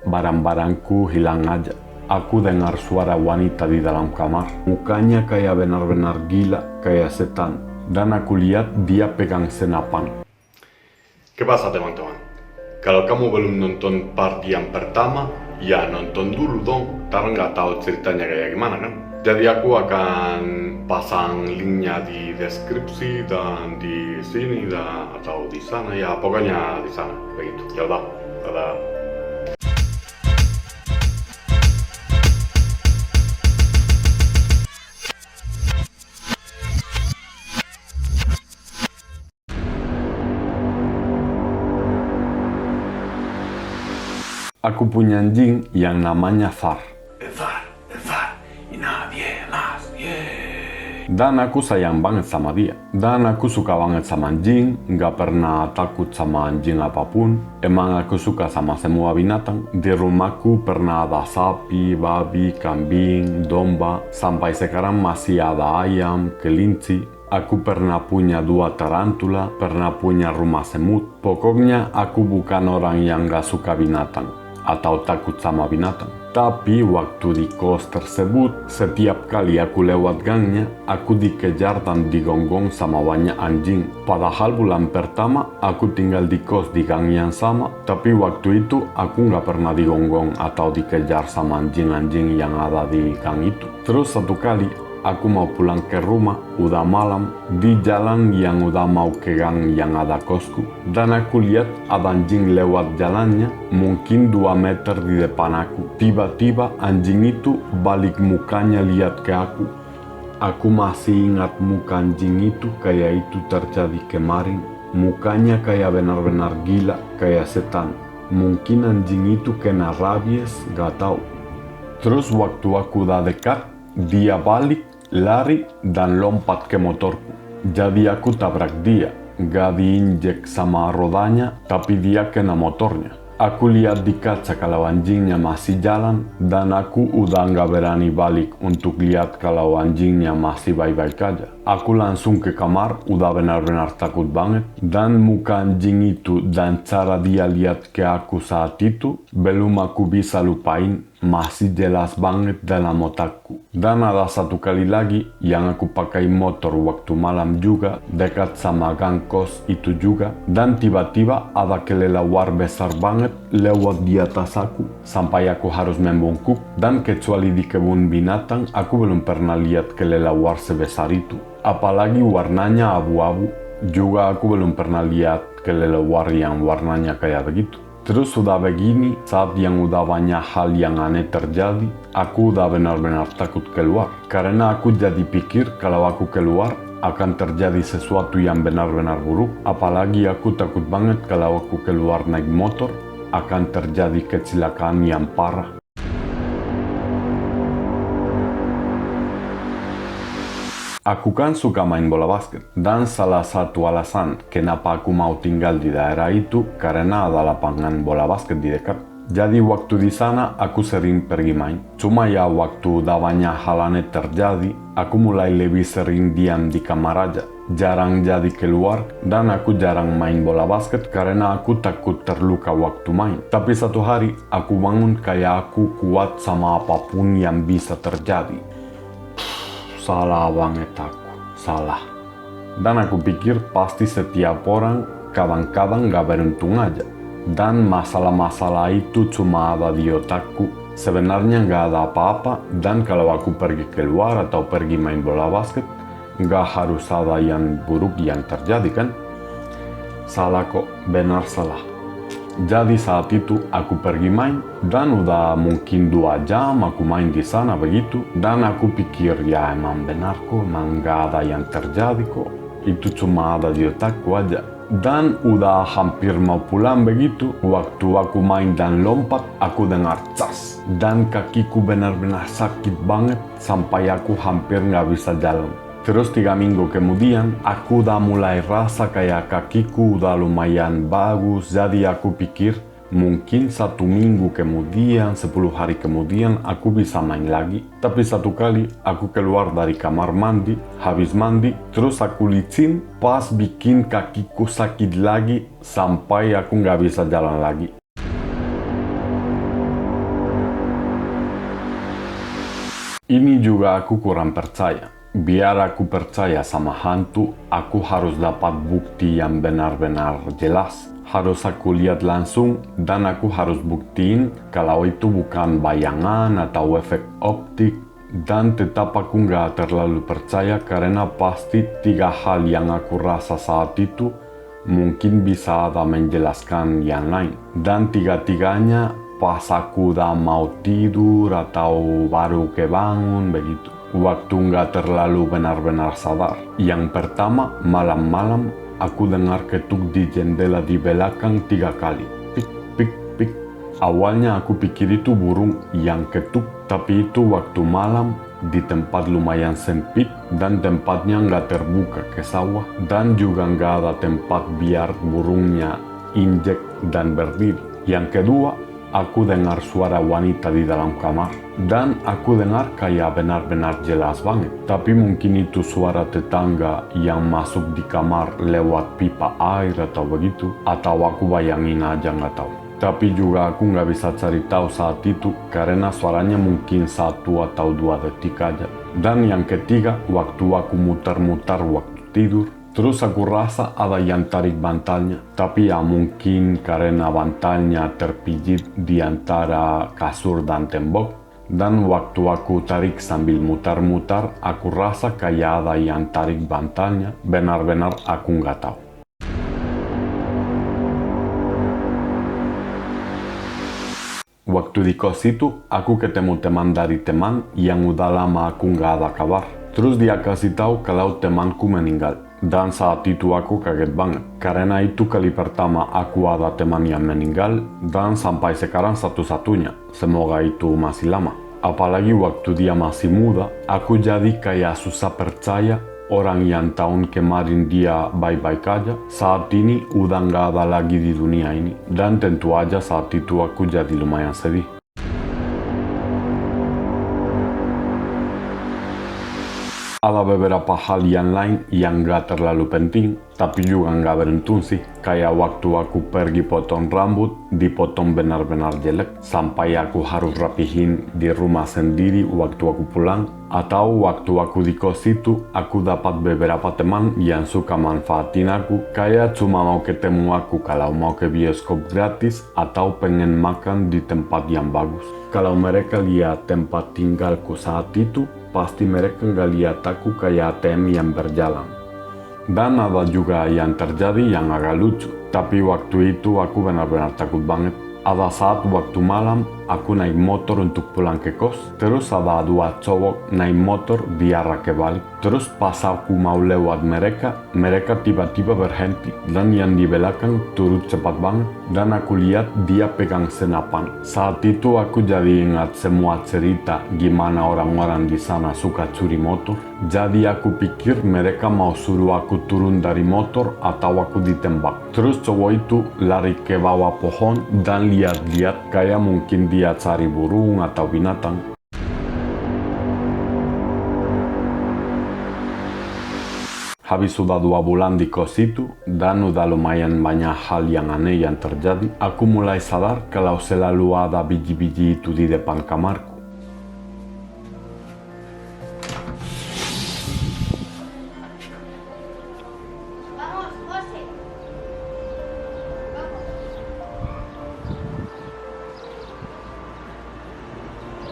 Barang-barangku hilang aja. Aku dengar suara wanita di dalam kamar. Mukanya kayak benar-benar gila, kayak setan. Dan aku lihat dia pegang senapan. ¿Qué pasa, teman-teman? Kalau kamu belum nonton part yang pertama, ya nonton dulu dong. Ntar nggak tahu ceritanya kayak gimana kan? Jadi aku akan pasang linknya di deskripsi dan di sini atau di sana ya, pokoknya di sana begitu. Ya udah, dadah. Aku punya anjing yang namanya Far. El Far, y nadie más, yeah. Dan aku sayang banget sama dia. Dan aku suka banget sama anjing, nggak pernah takut sama anjing apapun. Emang aku suka sama semua binatang. Di rumahku pernah ada sapi, babi, kambing, domba. Sampai sekarang masih ada ayam, kelinci. Aku pernah punya 2 tarantula, pernah punya rumah semut. Pokoknya aku bukan orang yang gak suka binatang atau takut sama binatang. Tapi waktu di kos tersebut, setiap kali aku lewat gangnya, aku dikejar dan digonggong sama banyak anjing. Padahal bulan pertama, aku tinggal di kos di gang yang sama, tapi waktu itu aku nggak pernah digonggong atau dikejar sama anjing-anjing yang ada di gang itu. Terus satu kali, aku mau pulang ke rumah, udah malam, di jalan yang udah mau ke gang yang ada kosku. Dan aku lihat ada anjing lewat jalannya, mungkin 2 meter di depan aku. Tiba-tiba anjing itu balik mukanya lihat ke aku. Aku masih ingat muka anjing itu kayak itu terjadi kemarin. Mukanya kayak benar-benar gila, kayak setan. Mungkin anjing itu kena rabies, gak tahu. Terus waktu aku udah dekat, dia balik, lari, dan lompat ke motorku. Jadi aku tabrak dia. Gak diinjek sama rodanya, tapi dia kena motornya. Aku lihat di kaca kalau anjingnya masih jalan, dan aku udah gak berani balik untuk lihat kalau anjingnya masih baik-baik aja. Aku langsung ke kamar, udah benar-benar takut banget. Dan muka anjing itu dan cara dia lihat ke aku saat itu, belum aku bisa lupain. Masih jelas banget dalam otakku. Dan ada satu kali lagi yang aku pakai motor waktu malam juga dekat sama gang kos itu juga, dan tiba-tiba ada kelelawar besar banget lewat di atas aku sampai aku harus membungkuk. Dan kecuali di kebun binatang, aku belum pernah lihat kelelawar sebesar itu, apalagi warnanya abu-abu. Juga aku belum pernah lihat kelelawar yang warnanya kayak begitu. Terus sudah begini, saat yang udah banyak hal yang aneh terjadi, aku udah benar-benar takut keluar. Karena aku jadi pikir kalau aku keluar, akan terjadi sesuatu yang benar-benar buruk. Apalagi aku takut banget kalau aku keluar naik motor, akan terjadi kecelakaan yang parah. Aku kan suka main bola basket, dan salah satu alasan kenapa aku mau tinggal di daerah itu karena ada lapangan bola basket di dekat. Jadi waktu di sana aku sering pergi main. Cuma ya waktu udah banyak hal aneh terjadi, aku mulai lebih sering diam di kamar aja. Jarang jadi keluar, dan aku jarang main bola basket karena aku takut terluka waktu main. Tapi satu hari aku bangun kayak aku kuat sama apapun yang bisa terjadi. Salah banget aku, salah. Dan aku pikir pasti setiap orang kadang-kadang gak beruntung aja. Dan masalah-masalah itu cuma ada di otakku. Sebenarnya gak ada apa-apa, dan kalau aku pergi keluar atau pergi main bola basket, gak harus ada yang buruk yang terjadi kan? Salah kok, benar salah. Jadi saat itu aku pergi main, dan udah mungkin 2 jam aku main di sana begitu. Dan aku pikir ya emang benar kok, emang gak ada yang terjadi kok. Itu cuma ada di otakku aja. Dan udah hampir mau pulang begitu, waktu aku main dan lompat, aku dengar cas. Dan kakiku benar-benar sakit banget sampai aku hampir gak bisa jalan. Terus 3 minggu kemudian, aku udah mulai rasa kayak kakiku udah lumayan bagus. Jadi aku pikir mungkin 1 minggu kemudian, 10 hari kemudian aku bisa main lagi. Tapi satu kali aku keluar dari kamar mandi, habis mandi, terus aku licin, pas bikin kakiku sakit lagi sampai aku nggak bisa jalan lagi. Ini juga aku kurang percaya. Biar aku percaya sama hantu, aku harus dapat bukti yang benar-benar jelas. Harus aku lihat langsung dan aku harus buktiin kalau itu bukan bayangan atau efek optik. Dan tetap aku nggak terlalu percaya karena pasti 3 hal yang aku rasa saat itu mungkin bisa ada menjelaskan yang lain. Dan tiga-tiganya pas aku udah mau tidur atau baru kebangun begitu. Waktu nggak terlalu benar-benar sadar. Yang pertama, malam-malam aku dengar ketuk di jendela di belakang 3 kali. Pik, pik, pik. Awalnya aku pikir itu burung yang ketuk, tapi itu waktu malam di tempat lumayan sempit dan tempatnya nggak terbuka ke sawah dan juga nggak ada tempat biar burungnya injek dan berdiri. Yang kedua, aku dengar suara wanita di dalam kamar dan aku dengar kayak benar-benar jelas banget. Tapi mungkin itu suara tetangga yang masuk di kamar lewat pipa air atau begitu, atau aku bayangin aja nggak tahu. Tapi juga aku nggak bisa cari tahu saat itu karena suaranya mungkin 1 atau 2 detik aja. Dan yang ketiga, waktu aku muter-muter waktu tidur, terus aku rasa ada yang tarik bantalnya. Tapi ya mungkin karena bantalnya terpijit di antara kasur dan tembok. Dan waktu aku tarik sambil mutar-mutar, aku rasa kayak ada yang tarik bantalnya. Benar-benar aku nggak tahu. Waktu di kos itu, aku ketemu teman dari teman yang udah lama aku nggak ada kabar. Terus dia kasih tahu kalau temanku meninggal. Dan saat itu aku kaget banget. Karena itu kali pertama aku ada teman yang meninggal dan sampai sekarang satu-satunya. Semoga itu masih lama. Apalagi waktu dia masih muda, aku jadi kayak susah percaya orang yang tahun kemarin dia baik-baik aja, saat ini udah nggak ada lagi di dunia ini. Dan tentu aja saat itu aku jadi lumayan sedih. Ada beberapa hal yang lain yang gak terlalu penting, tapi juga gak beruntung sih. Kayak waktu aku pergi potong rambut, dipotong benar-benar jelek, sampai aku harus rapihin di rumah sendiri waktu aku pulang. Atau waktu aku di kos itu, aku dapat beberapa teman yang suka manfaatin aku, kayak cuma mau ketemu aku kalau mau ke bioskop gratis atau pengen makan di tempat yang bagus. Kalau mereka lihat tempat tinggalku saat itu, pasti mereka nggak lihat aku kayak ATM yang berjalan. Dan ada juga yang terjadi yang agak lucu, tapi waktu itu aku benar-benar takut banget. Ada saat waktu malam, aku naik motor untuk pulang ke kos, terus ada 2 cowok naik motor di arah kebalik. Terus pas aku mau lewat mereka tiba-tiba berhenti, dan yang di belakang turut cepat banget, dan aku lihat dia pegang senapan. Saat itu aku jadi ingat semua cerita gimana orang-orang di sana suka curi motor. Jadi aku pikir mereka mau suruh aku turun dari motor atau aku ditembak. Terus cowok itu lari ke bawah pohon dan lihat-lihat kayak mungkin dia cari burung atau binatang. Habis sudah 2 bulan di kos itu dan udah lumayan banyak hal yang aneh yang terjadi, aku mulai sadar kalau selalu ada biji-biji itu di depan kamarku.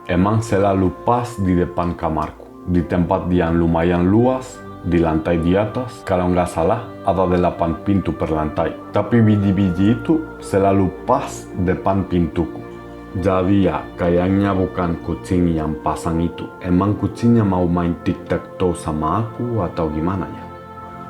Emang selalu pas di depan kamarku, di tempat yang lumayan luas, di lantai di atas, kalau nggak salah ada 8 pintu per lantai. Tapi biji-biji itu selalu pas depan pintuku. Jadi ya kayaknya bukan kucing yang pasang itu. Emang kucingnya mau main tic-tac-toe sama aku atau gimana ya?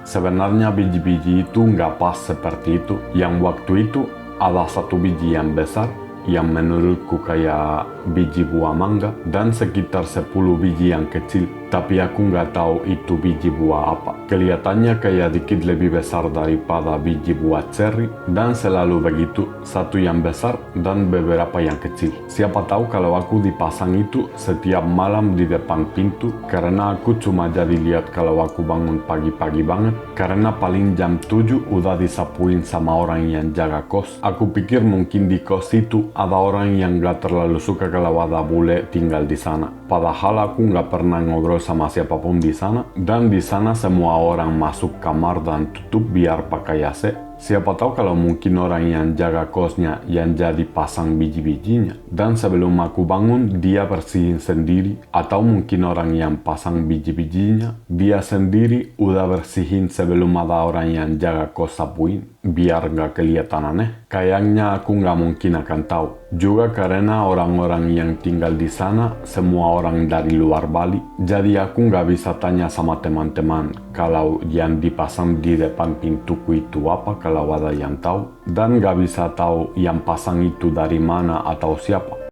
Sebenarnya biji-biji itu nggak pas seperti itu. Yang waktu itu ada 1 biji yang besar, yang menurutku kayak biji buah mangga, dan sekitar 10 biji yang kecil. tapi aku nggak tahu itu biji buah apa. Kelihatannya kayak dikit lebih besar daripada biji buah cherry, dan selalu begitu, satu yang besar dan beberapa yang kecil. Siapa tahu kalau aku dipasang itu setiap malam di depan pintu, karena aku cuma jadi lihat kalau aku bangun pagi-pagi banget, karena paling jam 7 udah disapuin sama orang yang jaga kos. Aku pikir mungkin di kos itu ada orang yang gak terlalu suka kalau ada bule tinggal di sana. Padahal aku gak pernah ngobrol sama siapapun di sana, dan di sana semua orang masuk kamar dan tutup biar pakai AC. Siapa tahu kalau mungkin orang yang jaga kosnya yang jadi pasang biji-bijinya, dan sebelum aku bangun dia bersihin sendiri, atau mungkin orang yang pasang biji-bijinya dia sendiri udah bersihin sebelum ada orang yang jaga kos sapuin, biar gak kelihatan aneh. Kayaknya aku gak mungkin akan tahu, juga karena orang-orang yang tinggal di sana semua orang dari luar Bali, jadi aku gak bisa tanya sama teman-teman kalau yang dipasang di depan pintuku itu apa kalau ada yang tahu, dan gak bisa tahu yang pasang itu dari mana atau siapa.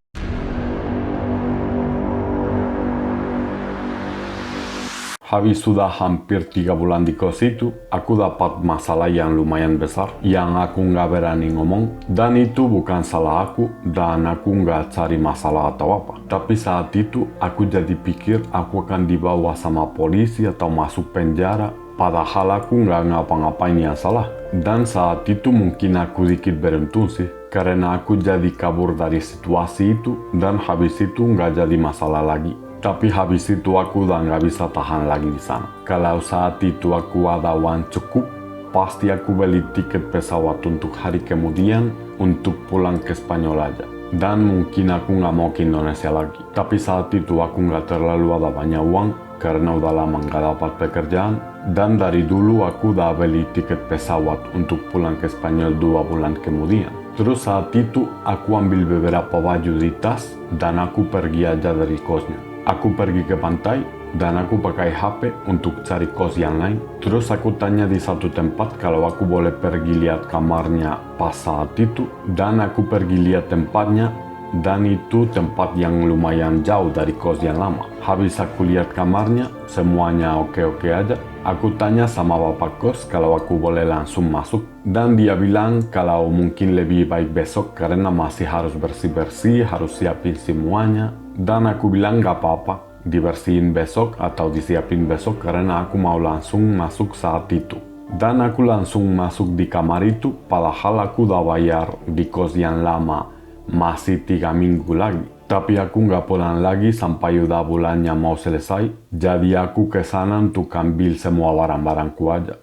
Habis sudah hampir 3 bulan di kos itu, aku dapat masalah yang lumayan besar, yang aku nggak berani ngomong, dan itu bukan salah aku, dan aku nggak cari masalah atau apa. Tapi saat itu, aku jadi pikir aku akan dibawa sama polisi atau masuk penjara, padahal aku nggak ngapa-ngapain yang salah. Dan saat itu mungkin aku dikit beruntung sih, karena aku jadi kabur dari situasi itu, dan habis itu nggak jadi masalah lagi. Tapi habis itu aku udah nggak bisa tahan lagi di sana. Kalau saat itu aku ada uang cukup, pasti aku beli tiket pesawat untuk hari kemudian untuk pulang ke Spanyol aja. Dan mungkin aku nggak mau ke Indonesia lagi. Tapi saat itu aku nggak terlalu ada banyak uang karena udah lama nggak dapat pekerjaan. Dan dari dulu aku udah beli tiket pesawat untuk pulang ke Spanyol 2 bulan kemudian. Terus saat itu aku ambil beberapa baju di tas dan aku pergi aja dari kosnya. Aku pergi ke pantai dan aku pakai HP untuk cari kos yang lain. Terus aku tanya di satu tempat kalau aku boleh pergi lihat kamarnya pas saat itu. Dan aku pergi lihat tempatnya, dan itu tempat yang lumayan jauh dari kos yang lama. Habis aku lihat kamarnya, semuanya oke-oke aja. Aku tanya sama bapak kos kalau aku boleh langsung masuk, dan dia bilang kalau mungkin lebih baik besok karena masih harus bersih-bersih, harus siapin semuanya. Dan aku bilang gak apa-apa, dibersihin besok atau disiapin besok karena aku mau langsung masuk saat itu. Dan aku langsung masuk di kamar itu, padahal aku udah bayar di kos yang lama masih 3 minggu lagi. Tapi aku gak pulang lagi sampai udah bulannya mau selesai, jadi aku kesana untuk ambil semua barang-barangku aja.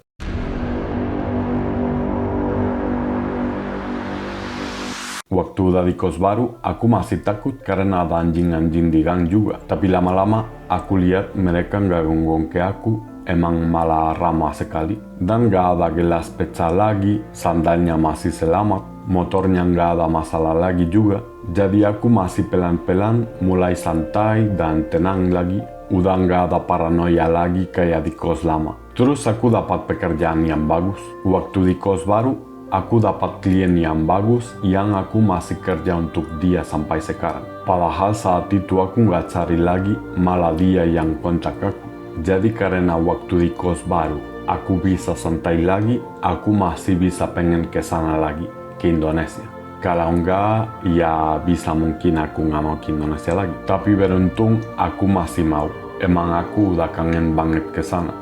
Waktu udah di kos baru, aku masih takut karena ada anjing-anjing di gang juga. Tapi lama-lama aku lihat mereka nggak gonggong ke aku, emang malah ramah sekali. Dan nggak ada gelas pecah lagi, sandalnya masih selamat, motornya nggak ada masalah lagi juga. Jadi aku masih pelan-pelan mulai santai dan tenang lagi. Udah nggak ada paranoia lagi kayak di kos lama. Terus aku dapat pekerjaan yang bagus. Waktu di kos baru, aku dapat klien yang bagus yang aku masih kerja untuk dia sampai sekarang. Padahal saat itu aku nggak cari lagi, malah dia yang kontak aku. Jadi karena waktu di kos baru, aku bisa santai lagi, aku masih bisa pengen ke sana lagi, ke Indonesia. Kalau enggak, ya bisa mungkin aku nggak mau ke Indonesia lagi. Tapi beruntung aku masih mau. Emang aku udah kangen banget ke sana.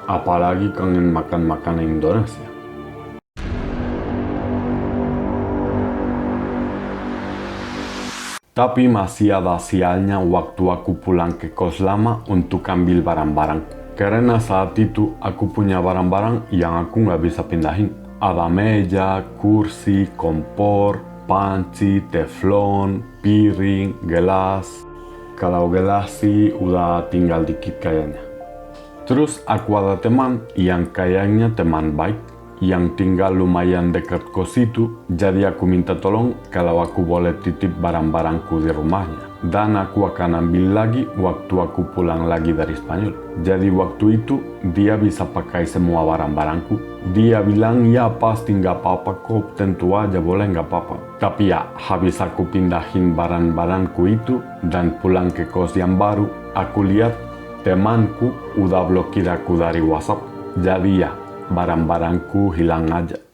Apalagi kangen makan makanan Indonesia. Tapi masih ada sialnya waktu aku pulang ke kos lama untuk ambil barang-barang. Karena saat itu aku punya barang-barang yang aku nggak bisa pindahin. Ada meja, kursi, kompor, panci, teflon, piring, gelas. Kalau gelas sih udah tinggal dikit kayaknya. Terus aku ada teman yang kayaknya teman baik, yang tinggal lumayan dekat kos itu, jadi aku minta tolong kalau aku boleh titip barang-barangku di rumahnya. Dan aku akan ambil lagi waktu aku pulang lagi dari Spanyol. Jadi waktu itu dia bisa pakai semua barang-barangku. Dia bilang ya pasti nggak apa-apa kok, tentu aja boleh nggak apa-apa. Tapi ya habis aku pindahin barang-barangku itu dan pulang ke kos yang baru, aku lihat Temanku udah blokir aku dari WhatsApp. Jadi ya, barang-barangku hilang aja.